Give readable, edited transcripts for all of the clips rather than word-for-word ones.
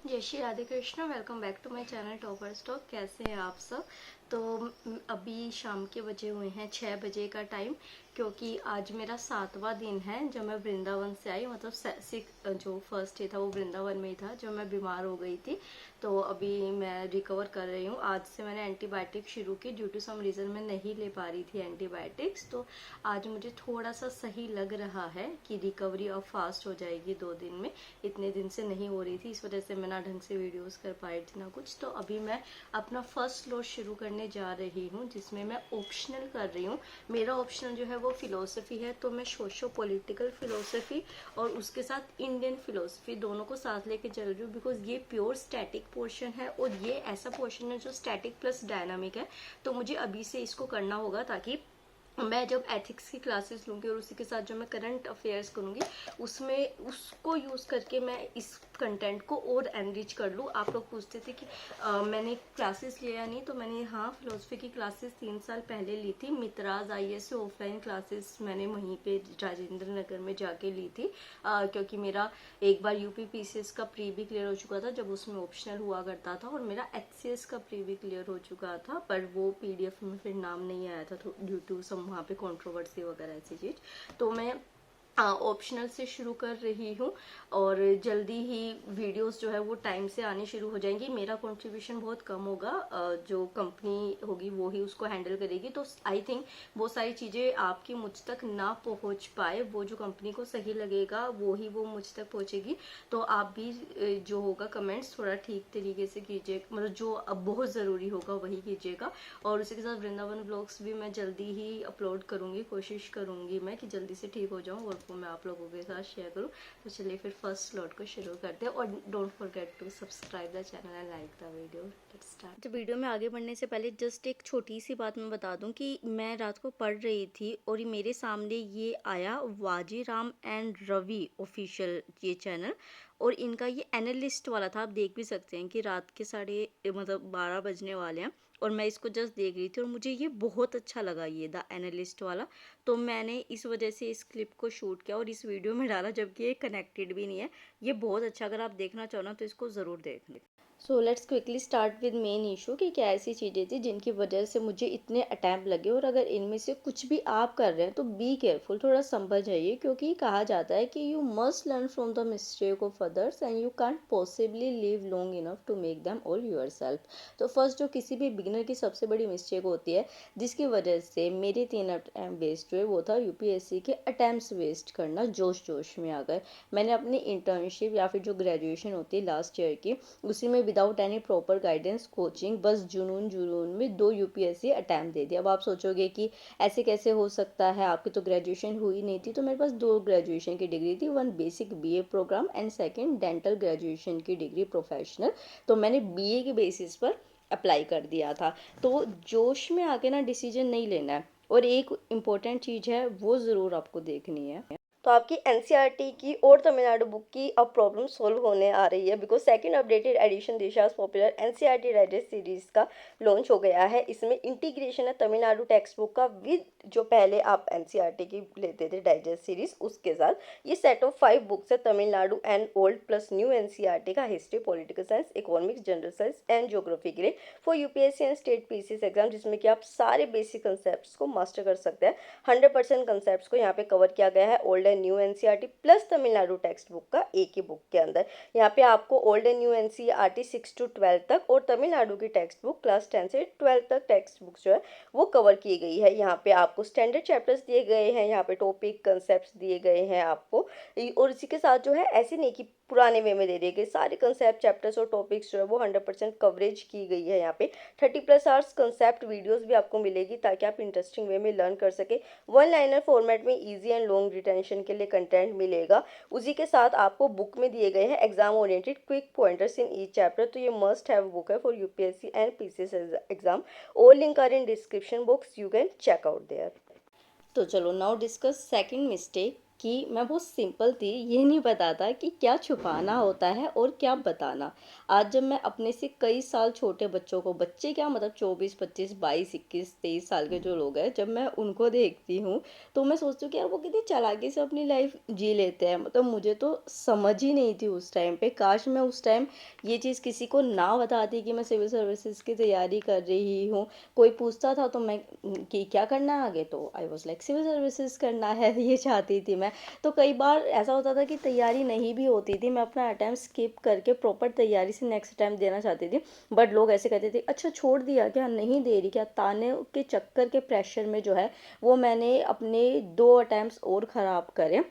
जय Shri Radhe Krishna. Welcome back to my channel topper stock. कैसे हैं आप सब? तो अभी शाम के बजे हुए हैं 6 बजे का टाइम, क्योंकि आज मेरा 7वां दिन है जब मैं वृंदावन से आई। मतलब जो फर्स्ट डे था वो वृंदावन में ही था जब मैं बीमार हो गई थी। तो अभी मैं रिकवर कर रही हूँ। आज से मैंने एंटीबायोटिक शुरू की, ड्यू टू सम रीज़न मैं नहीं ले पा रही थी एंटीबायोटिक्स। तो आज मुझे थोड़ा सा सही लग रहा है कि रिकवरी अब फास्ट हो जाएगी 2 दिन में। इतने दिन से नहीं हो रही थी, इस वजह से मैं ना ढंग से वीडियोस कर पाई थी ना कुछ। तो अभी मैं अपना फर्स्ट लोड शुरू करने जा रही हूँ, जिसमें मैं ऑप्शनल कर रही हूँ। मेरा ऑप्शनल जो है वो फिलोसफी है, तो मैं सोशो पॉलिटिकल फिलोसफी और उसके साथ इंडियन फिलोसफी दोनों को साथ लेके चल रही हूँ। बिकॉज ये प्योर स्टैटिक पोर्शन है और ये ऐसा पोर्शन है जो स्टैटिक प्लस डायनामिक है। तो मुझे अभी से इसको करना होगा, ताकि मैं जब एथिक्स की क्लासेस लूँगी और उसी के साथ जो मैं करंट अफेयर्स करूँगी उसमें उसको यूज़ करके मैं इस कंटेंट को और एनरिच कर लूँ। आप लोग पूछते थे कि मैंने क्लासेस लिया नहीं, तो मैंने फिलोसफी की क्लासेस 3 साल पहले ली थी। मित्राज IAS से ऑफलाइन क्लासेस मैंने वहीं पे राजेंद्र नगर में जाके ली थी, क्योंकि मेरा एक बार UP PCS का प्री भी क्लियर हो चुका था जब उसमें ऑप्शनल हुआ करता था, और मेरा HCS का प्री भी क्लियर हो चुका था, पर वो PDF में फिर नाम नहीं आया था ड्यू टू सम वहाँ पे कंट्रोवर्सी वगैरह ऐसी चीज़। तो मैं ऑप्शनल से शुरू कर रही हूँ और जल्दी ही वीडियोस जो है वो टाइम से आने शुरू हो जाएंगी। मेरा कंट्रीब्यूशन बहुत कम होगा, जो कंपनी होगी वो ही उसको हैंडल करेगी। तो आई थिंक वो सारी चीज़ें आपकी मुझ तक ना पहुँच पाए, वो जो कंपनी को सही लगेगा वो ही वो मुझ तक पहुँचेगी। तो आप भी जो होगा कमेंट्स थोड़ा ठीक तरीके से कीजिए, मतलब जो अब बहुत ज़रूरी होगा वही कीजिएगा। और उसी के साथ वृंदावन ब्लॉग्स भी मैं जल्दी ही अपलोड करूँगी, कोशिश करूँगी मैं कि जल्दी से ठीक हो जाऊँ और वो मैं आप लोगों के साथ शेयर करूँ। तो चलिए फिर फर्स्ट स्लॉट को शुरू करते हैं, और don't forget to subscribe the channel and like the video. Let's start. तो वीडियो में आगे बढ़ने से पहले जस्ट एक छोटी सी बात मैं बता दूं कि मैं रात को पढ़ रही थी और मेरे सामने ये आया वाजीराम एंड रवि ऑफिशियल ये चैनल, और इनका ये एनालिस्ट वाला था। आप देख भी सकते हैं कि रात के 12:30 बजने वाले हैं और मैं इसको जस्ट देख रही थी और मुझे ये बहुत अच्छा लगा, ये द एनालिस्ट वाला। तो मैंने इस वजह से इस क्लिप को शूट किया और इस वीडियो में डाला, जबकि ये कनेक्टेड भी नहीं है। ये बहुत अच्छा, अगर आप देखना चाहो ना तो इसको ज़रूर देखना। So let's quickly start with main issue कि क्या ऐसी चीज़ें थी जिनकी वजह से मुझे इतने अटैम्प्ट लगे, और अगर इनमें से कुछ भी आप कर रहे हैं तो बी केयरफुल, थोड़ा संभल जाइए, क्योंकि कहा जाता है कि you must learn from the mistake of others and you can't possibly live long enough to make them all yourself. तो फर्स्ट, जो किसी भी बिगिनर की सबसे बड़ी मिस्टेक होती है जिसकी वजह से मेरे 3 अटैम्प्ट वेस्ट हुए, वो था UPSC के अटैम्प्ट वेस्ट करना जोश में आकर। मैंने अपनी इंटर्नशिप या फिर जो ग्रेजुएशन होती है लास्ट ईयर की, उसी में without any proper guidance coaching बस जुनून में 2 UPSC अटैम्प्ट दे दिया। अब आप सोचोगे कि ऐसे कैसे हो सकता है, आपकी तो ग्रेजुएशन हुई नहीं थी। तो मेरे पास 2 ग्रेजुएशन की डिग्री थी, 1 basic BA programme and second dental graduation की डिग्री प्रोफेशनल। तो मैंने BA के बेसिस पर अप्लाई कर दिया था। तो जोश में आके ना डिसीजन नहीं लेना है, और एक इम्पोर्टेंट चीज़ है वो ज़रूर आपको देखनी है। तो आपकी NCERT की और तमिलनाडु बुक की अब प्रॉब्लम सोल्व होने आ रही है, because second updated addition Disha's popular NCERT digest series का लॉन्च हो गया है। इसमें इंटीग्रेशन है तमिलनाडु टेक्स्ट बुक का विद जो पहले आप NCERT की लेते थे डाइजेस्ट सीरीज, उसके साथ ये सेट ऑफ 5 बुक्स है Tamil Nadu and old plus new NCERT का history, political science, economics, general science and geography के लिए for UPSC and state PCS exam, जिसमें कि आप सारे बेसिक कंसेप्ट को मास्टर कर सकते हैं। 100% कंसेप्ट को यहाँ पे कवर किया गया है old and new NCERT plus Tamil Nadu text book का एक ही बुक के अंदर। यहाँ पे आपको old and new NCERT 6 to 12 तक और तमिलनाडु की टेक्स्ट बुक क्लास 10 से 12 तक टेक्स्ट बुक जो है वो कवर की गई है। यहाँ पे आपको स्टैंडर्ड चैप्टर्स दिए गए हैं, यहाँ पे टॉपिक कंसेप्ट दिए गए हैं आपको, और इसी के साथ जो है ऐसे नहीं कि पुराने वे में दे दिए गए, सारे कंसेप्ट चैप्टर्स और टॉपिक्स जो है वो 100% कवरेज की गई है। यहाँ पे 30+ आवर्स कंसेप्ट वीडियोस भी आपको मिलेगी, ताकि आप इंटरेस्टिंग वे में लर्न कर सके। 1 लाइनर फॉर्मेट में इजी एंड लॉन्ग रिटेंशन के लिए कंटेंट मिलेगा। उसी के साथ आपको बुक में दिए गए हैं exam oriented quick pointers in each chapter. तो ये मस्ट हैव बुक है for UPSC and PCS exam. All link are in description box, you can check out there. तो चलो नाउ डिस्कस सेकंड मिस्टेक कि मैं बहुत सिंपल थी, ये नहीं पता था कि क्या छुपाना होता है और क्या बताना। आज जब मैं अपने से कई साल छोटे बच्चों को, बच्चे क्या मतलब 24, 25, 22, 21, 23 साल के जो लोग हैं, जब मैं उनको देखती हूँ तो मैं सोचती हूँ कि यार वो कितनी चालाकी से अपनी लाइफ जी लेते हैं। मतलब मुझे तो समझ ही नहीं थी उस टाइम पे। काश मैं उस टाइम ये चीज़ किसी को ना बताती कि मैं सिविल सर्विसेज की तैयारी कर रही हूँ। कोई पूछता था तो मैं कि क्या करना है आगे, तो I was like civil services करना है, ये चाहती थी मैं। तो कई बार ऐसा होता था कि तैयारी नहीं भी होती थी, मैं अपना अटेम्प्ट स्किप करके प्रॉपर तैयारी से नेक्स्ट अटेम्प्ट देना चाहती थी। बट लोग ऐसे कहते थे अच्छा छोड़ दिया क्या, नहीं दे रही क्या, ताने के चक्कर के प्रेशर में जो है वो मैंने अपने 2 अटेम्प्ट्स और ख़राब करे।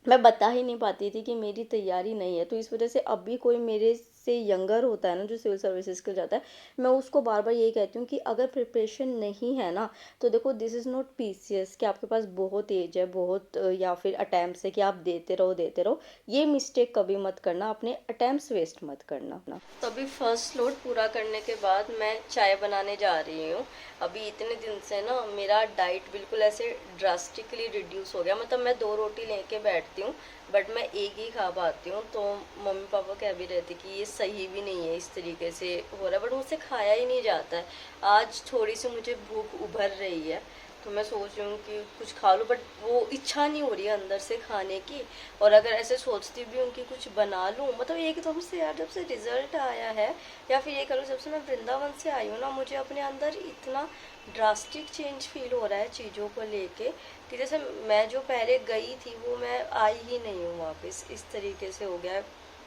मैं बता ही नहीं पाती थी कि मेरी तैयारी नहीं है। तो इस वजह से अब भी कोई मेरे से यंगर होता है ना जो सिविल सर्विसेज के लिए जाता है, मैं उसको बार बार यही कहती हूँ कि अगर प्रिपरेशन नहीं है ना, तो देखो दिस इज़ नॉट पीसीएस कि आपके पास बहुत एज है, बहुत या फिर अटैम्प्ट्स है कि आप देते रहो। ये मिस्टेक कभी मत करना, अपने अटैम्प्ट्स वेस्ट मत करना अपना। तो अभी फर्स्ट स्लॉट पूरा करने के बाद मैं चाय बनाने जा रही हूँ। अभी इतने दिन से ना मेरा डाइट बिल्कुल ऐसे ड्रास्टिकली रिड्यूस हो गया। मतलब मैं 2 रोटी लेके बैठती हूँ बट मैं एक ही खा पाती हूँ। तो मम्मी पापा कह भी रहे थे कि ये सही भी नहीं है, इस तरीके से हो रहा है, बट मुझसे खाया ही नहीं जाता है। आज थोड़ी सी मुझे भूख उभर रही है तो मैं सोच रही हूँ कि कुछ खा लूँ, बट वो इच्छा नहीं हो रही है अंदर से खाने की। और अगर ऐसे सोचती भी हूँ कि कुछ बना लूँ, मतलब एकदम से यार जब से रिजल्ट आया है, या फिर ये करो जब से मैं वृंदावन से आई हूँ ना, मुझे अपने अंदर इतना ड्रास्टिक चेंज फील हो रहा है चीज़ों को लेके कि जैसे मैं जो पहले गई थी वो मैं आई ही नहीं हूँ वापस, इस तरीके से हो गया है।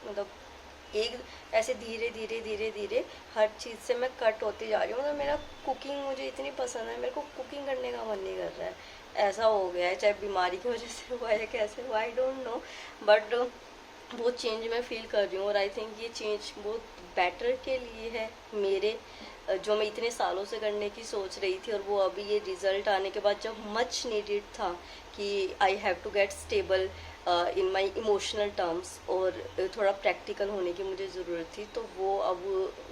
मतलब एक ऐसे धीरे धीरे धीरे धीरे हर चीज़ से मैं कट होती जा रही हूँ। मतलब मेरा कुकिंग मुझे इतनी पसंद है, मेरे को कुकिंग करने का मन नहीं कर रहा है, ऐसा हो गया है। चाहे बीमारी की वजह से हुआ है कैसे हुआ आई डोंट नो, बट वो चेंज मैं फील कर रही हूँ। और आई थिंक ये चेंज बहुत बेटर के लिए है मेरे, जो मैं इतने सालों से करने की सोच रही थी। और वो अभी ये रिजल्ट आने के बाद जब मच नीडेड था कि I have to get stable in my emotional terms, और थोड़ा प्रैक्टिकल होने की मुझे ज़रूरत थी, तो वो अब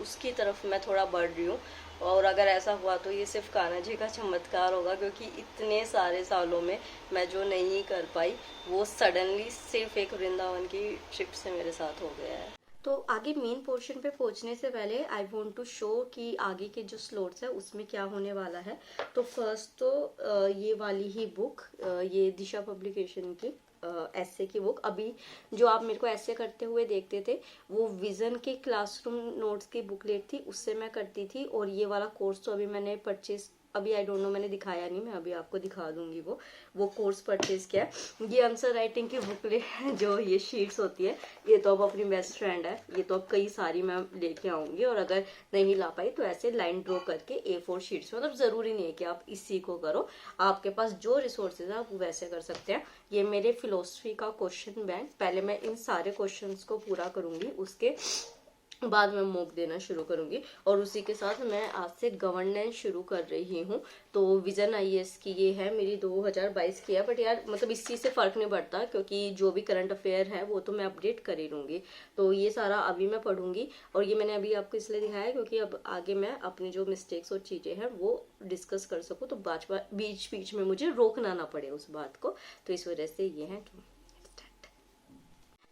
उसकी तरफ मैं थोड़ा बढ़ रही हूँ। और अगर ऐसा हुआ तो ये सिर्फ कान्हा जी का चमत्कार होगा, क्योंकि इतने सारे सालों में मैं जो नहीं कर पाई वो सडनली सिर्फ एक वृंदावन की ट्रिप से मेरे साथ हो गया है। तो आगे मेन पोर्शन पे पहुंचने से पहले आई वांट टू शो कि आगे के जो स्लॉट्स है उसमें क्या होने वाला है। तो फर्स्ट तो ये वाली ही बुक, ये दिशा पब्लिकेशन की ऐसे की बुक। अभी जो आप मेरे को ऐसे करते हुए देखते थे वो विजन के क्लासरूम नोट्स की बुकलेट थी, उससे मैं करती थी। और ये वाला कोर्स तो अभी मैंने परचेज, अभी आई डोंट नो मैंने दिखाया नहीं, मैं अभी आपको दिखा दूंगी वो कोर्स परचेज किया है। ये आंसर राइटिंग की बुकलेट है, जो ये शीट्स होती है, ये तो अब अपनी बेस्ट फ्रेंड है, ये तो अब कई सारी मैं लेके आऊंगी। और अगर नहीं ला पाई तो ऐसे लाइन ड्रॉ करके A4 शीट्स में, मतलब ज़रूरी नहीं है कि आप इसी को करो, आपके पास जो रिसोर्सेज है आप वैसे कर सकते हैं। ये मेरे फिलोसफी का क्वेश्चन बैंक, पहले मैं इन सारे क्वेश्चंस को पूरा करूंगी, उसके बाद में मॉक देना शुरू करूंगी। और उसी के साथ मैं आज से गवर्नेंस शुरू कर रही हूँ। तो विजन आईएएस की ये है मेरी 2022 की है, बट यार मतलब इस चीज़ से फ़र्क नहीं पड़ता क्योंकि जो भी करंट अफेयर है वो तो मैं अपडेट कर ही लूँगी। तो ये सारा अभी मैं पढ़ूंगी। और ये मैंने अभी आपको इसलिए दिखाया है क्योंकि अब आगे मैं अपनी जो मिस्टेक्स और चीज़ें हैं वो डिस्कस कर सकूँ, तो बीच बीच में मुझे रोकना ना पड़े उस बात को। तो इस वजह से ये है।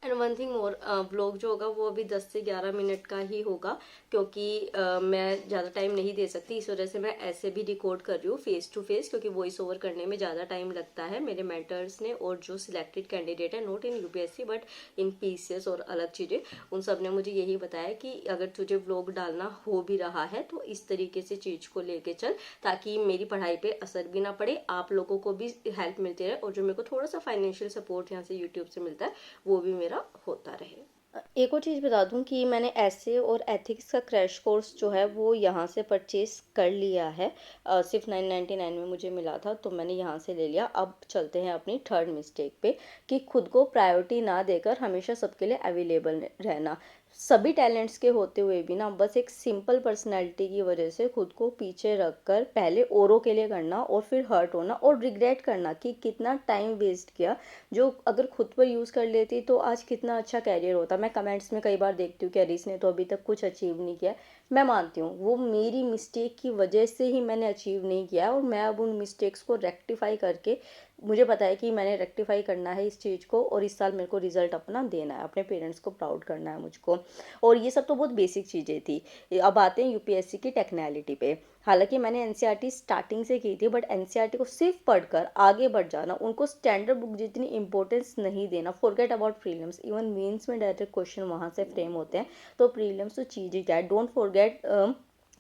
And one thing more, vlog जो होगा वो अभी 10 से 11 मिनट का ही होगा, क्योंकि मैं ज़्यादा टाइम नहीं दे सकती, इस वजह से मैं ऐसे भी रिकॉर्ड कर रही हूँ फेस टू फेस, क्योंकि वॉइस ओवर करने में ज़्यादा टाइम लगता है। मेरे मेंटर्स ने और जो सिलेक्टेड कैंडिडेट है, not in UPSC but in PCS और अलग चीज़ें, उन सब ने मुझे यही बताया कि अगर तुझे व्लॉग डालना हो भी रहा है तो इस तरीके से चीज़ को लेके चल, ताकि मेरी पढ़ाई पे असर भी ना पड़े, आप लोगों को भी हेल्प मिलती रहे, और जो मेरे को थोड़ा सा फाइनेंशियल सपोर्ट यहाँ से यूट्यूब से मिलता है वो भी मेरा होता रहे। एक और चीज़ बता दूं कि मैंने ऐसे और एथिक्स का क्रैश कोर्स जो है वो यहाँ से परचेज कर लिया है। सिर्फ 999 में मुझे मिला था, तो मैंने यहाँ से ले लिया। अब चलते हैं अपनी थर्ड मिस्टेक पे, कि खुद को प्रायोरिटी ना देकर हमेशा सबके लिए अवेलेबल रहना। सभी टैलेंट्स के होते हुए भी ना, बस एक सिंपल पर्सनैलिटी की वजह से खुद को पीछे रखकर पहले औरों के लिए करना और फिर हर्ट होना और रिग्रेट करना कि कितना टाइम वेस्ट किया, जो अगर खुद पर यूज़ कर लेती तो आज कितना अच्छा कैरियर होता। मैं कमेंट्स में कई बार देखती हूँ कि अरीस ने तो अभी तक कुछ अचीव नहीं किया। मैं मानती हूँ वो मेरी मिस्टेक की वजह से ही मैंने अचीव नहीं किया, और मैं अब उन मिस्टेक्स को रेक्टिफाई करके मुझे पता है कि मैंने रेक्टिफाई करना है इस चीज़ को, और इस साल मेरे को रिजल्ट अपना देना है, अपने पेरेंट्स को प्राउड करना है मुझको। और ये सब तो बहुत बेसिक चीज़ें थी। अब आते हैं यूपीएससी की टेक्निकलिटी पे। हालांकि मैंने एनसीईआरटी स्टार्टिंग से की थी, बट एनसीईआरटी को सिर्फ पढ़कर आगे बढ़ जाना, उनको स्टैंडर्ड बुक जितनी इंपॉर्टेंस नहीं देना। Forget about prelims, even mains में डायरेक्ट क्वेश्चन वहाँ से फ्रेम होते हैं, तो प्रीलिम्स तो चीज़ ही क्या है। Don't forget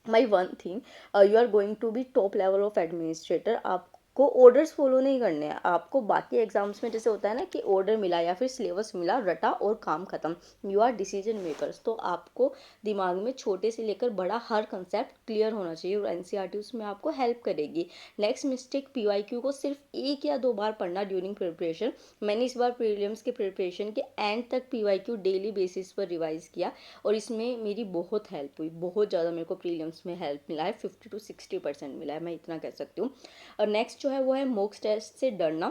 my one thing, you are going to be top level of administrator. आपको ऑर्डर्स फॉलो नहीं करने हैं। आपको बाकी एग्जाम्स में जैसे होता है ना कि ऑर्डर मिला या फिर सिलेबस मिला, रटा और काम खत्म। यू आर डिसीजन मेकर्स, तो आपको दिमाग में छोटे से लेकर बड़ा हर कंसेप्ट क्लियर होना चाहिए, और एनसीईआरटी उसमें आपको हेल्प करेगी। नेक्स्ट मिस्टेक, पीवाईक्यू को सिर्फ 1 या 2 बार पढ़ना ड्यूरिंग प्रिपरेशन। मैंने इस बार प्रीलिम्स के प्रिपरेशन के एंड तक पीवाईक्यू डेली बेसिस पर रिवाइज किया, और इसमें मेरी बहुत हेल्प हुई, बहुत ज़्यादा मेरे को प्रीलिम्स में हेल्प मिला है। 50 to 60% मिला है, मैं इतना कह सकती हूँ। और नेक्स्ट जो है वो है मॉक टेस्ट से डरना।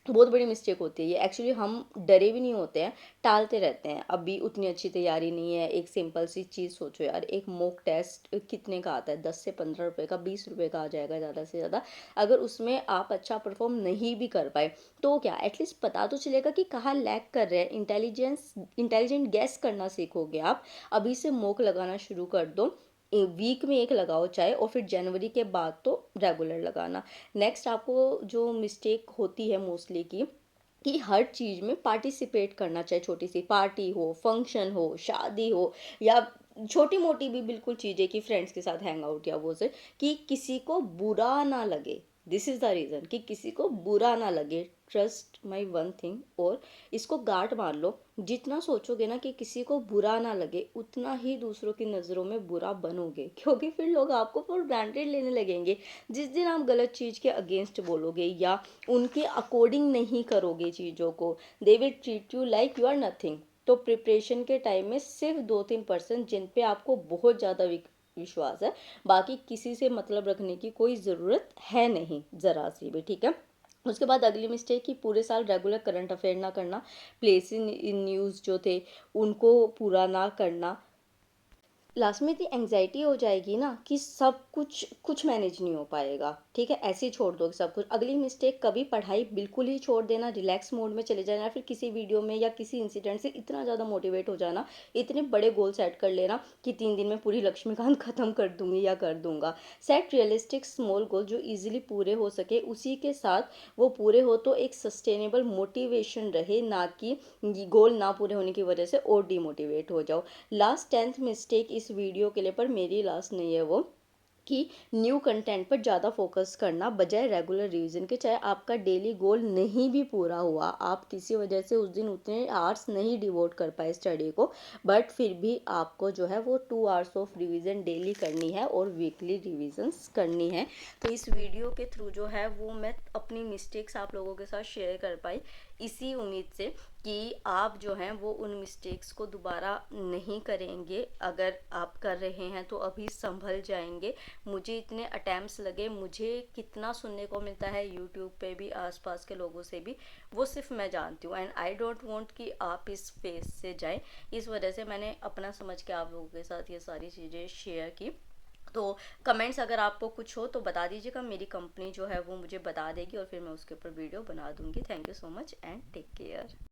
बहुत बड़ी मिस्टेक होती है ये। एक्चुअली हम डरे भी नहीं होते हैं, टालते रहते हैं। अभी उतनी अच्छी तैयारी नहीं है। एक सिंपल सी चीज़ सोचो यार, एक मॉक टेस्ट कितने का आता है? 10 से 15 रुपये का, 20 रुपये का आ जाएगा ज़्यादा से ज़्यादा। अगर उसमें आप अच्छा परफॉर्म नहीं भी कर पाए तो क्या, एटलीस्ट पता तो चलेगा कि कहाँ लैग कर रहे हैं। इंटेलिजेंट गैस करना सीखोगे आप। अभी से मॉक लगाना शुरू कर दो, वीक में एक लगाओ चाहे, और फिर जनवरी के बाद तो रेगुलर लगाना। नेक्स्ट आपको जो मिस्टेक होती है मोस्टली कि हर चीज़ में पार्टिसिपेट करना, चाहे छोटी सी पार्टी हो, फंक्शन हो, शादी हो, या छोटी मोटी भी बिल्कुल चीज़ें कि फ्रेंड्स के साथ हैंग आउट या वो से, कि किसी को बुरा ना लगे। दिस इज़ द रीज़न कि किसी को बुरा ना लगे। ट्रस्ट माई वन थिंग, और इसको गांठ मार लो। जितना सोचोगे ना कि किसी को बुरा ना लगे, उतना ही दूसरों की नज़रों में बुरा बनोगे, क्योंकि फिर लोग आपको फॉर ग्रांटेड लेने लगेंगे। जिस दिन आप गलत चीज़ के अगेंस्ट बोलोगे या उनके अकॉर्डिंग नहीं करोगे चीज़ों को, they will treat you like you are nothing. तो प्रिपरेशन के टाइम में सिर्फ 2-3% जिन पे आपको बहुत ज़्यादा विश्वास है, बाकी किसी से मतलब रखने की कोई ज़रूरत है नहीं, ज़रा सी भी, ठीक है। उसके बाद अगली मिस्टेक कि पूरे साल रेगुलर करंट अफेयर ना करना। प्लेस इन न्यूज़ जो थे उनको पूरा ना करना। लास्ट में इतनी एंग्जाइटी हो जाएगी ना कि सब कुछ मैनेज नहीं हो पाएगा, ठीक है। ऐसे ही छोड़ दो सब कुछ। अगली मिस्टेक, कभी पढ़ाई बिल्कुल ही छोड़ देना, रिलैक्स मोड में चले जाना, फिर किसी वीडियो में या किसी इंसिडेंट से इतना ज़्यादा मोटिवेट हो जाना, इतने बड़े गोल सेट कर लेना कि 3 दिन में पूरी लक्ष्मीकांत खत्म कर दूंगी या कर दूंगा। सेट रियलिस्टिक स्मॉल गोल जो इजीली पूरे हो सके, उसी के साथ वो पूरे हो तो एक सस्टेनेबल मोटिवेशन रहे, ना कि गोल ना पूरे होने की वजह से और डिमोटिवेट हो जाओ। लास्ट 10th मिस्टेक इस वीडियो के लिए, पर मेरी लास्ट नहीं है वो, कि न्यू कंटेंट पर ज़्यादा फोकस करना बजाय रेगुलर रिवीजन के। चाहे आपका डेली गोल नहीं भी पूरा हुआ, आप किसी वजह से उस दिन उतने आवर्स नहीं डिवोट कर पाए स्टडी को, बट फिर भी आपको जो है वो 2 आवर्स ऑफ रिवीजन डेली करनी है और वीकली रिविजन्स करनी है। तो इस वीडियो के थ्रू जो है वो मैं अपनी मिस्टेक्स आप लोगों के साथ शेयर कर पाई, इसी उम्मीद से कि आप जो हैं वो उन मिस्टेक्स को दोबारा नहीं करेंगे। अगर आप कर रहे हैं तो अभी संभल जाएंगे। मुझे इतने अटैम्प्ट्स लगे, मुझे कितना सुनने को मिलता है यूट्यूब पे भी, आसपास के लोगों से भी, वो सिर्फ मैं जानती हूँ। एंड आई डोंट वांट कि आप इस फेस से जाएं। इस वजह से मैंने अपना समझ के आप लोगों के साथ ये सारी चीज़ें शेयर की। तो कमेंट्स अगर आपको कुछ हो तो बता दीजिएगा, मेरी कंपनी जो है वो मुझे बता देगी और फिर मैं उसके ऊपर वीडियो बना दूंगी। Thank you so much and take care.